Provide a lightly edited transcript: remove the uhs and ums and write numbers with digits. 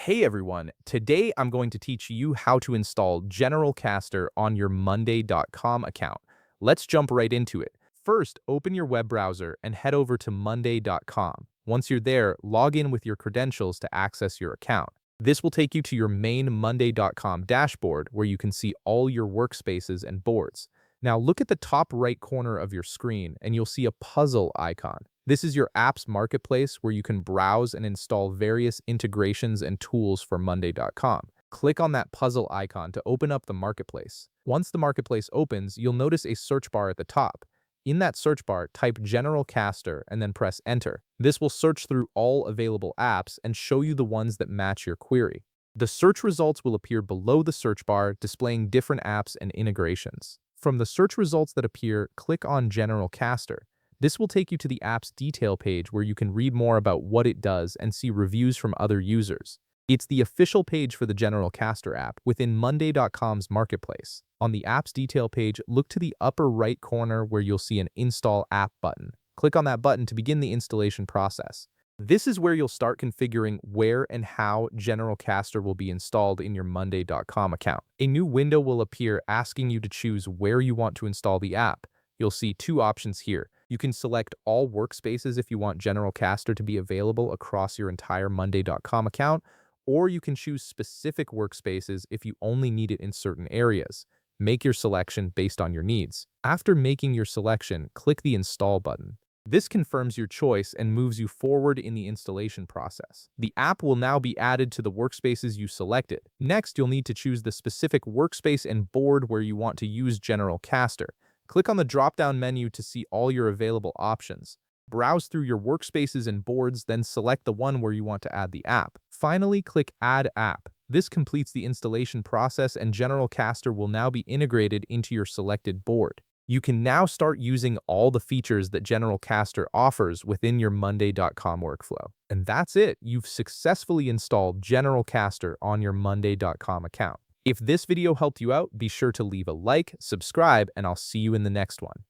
Hey everyone, today I'm going to teach you how to install General Caster on your Monday.com account. Let's jump right into it. First, open your web browser and head over to Monday.com. Once you're there, log in with your credentials to access your account. This will take you to your main Monday.com dashboard where you can see all your workspaces and boards. Now look at the top right corner of your screen and you'll see a puzzle icon. This is your app's marketplace where you can browse and install various integrations and tools for Monday.com. Click on that puzzle icon to open up the marketplace. Once the marketplace opens, you'll notice a search bar at the top. In that search bar, type General Caster and then press Enter. This will search through all available apps and show you the ones that match your query. The search results will appear below the search bar, displaying different apps and integrations. From the search results that appear, click on General Caster. This will take you to the app's detail page where you can read more about what it does and see reviews from other users. It's the official page for the General Caster app within Monday.com's marketplace. On the app's detail page, look to the upper right corner where you'll see an Install App button. Click on that button to begin the installation process. This is where you'll start configuring where and how General Caster will be installed in your Monday.com account. A new window will appear asking you to choose where you want to install the app. You'll see two options here. You can select all workspaces if you want General Caster to be available across your entire Monday.com account, or you can choose specific workspaces if you only need it in certain areas. Make your selection based on your needs. After making your selection, click the Install button. This confirms your choice and moves you forward in the installation process. The app will now be added to the workspaces you selected. Next, you'll need to choose the specific workspace and board where you want to use General Caster. Click on the drop-down menu to see all your available options. Browse through your workspaces and boards, then select the one where you want to add the app. Finally, click Add App. This completes the installation process and General Caster will now be integrated into your selected board. You can now start using all the features that General Caster offers within your Monday.com workflow. And that's it. You've successfully installed General Caster on your Monday.com account. If this video helped you out, be sure to leave a like, subscribe, and I'll see you in the next one.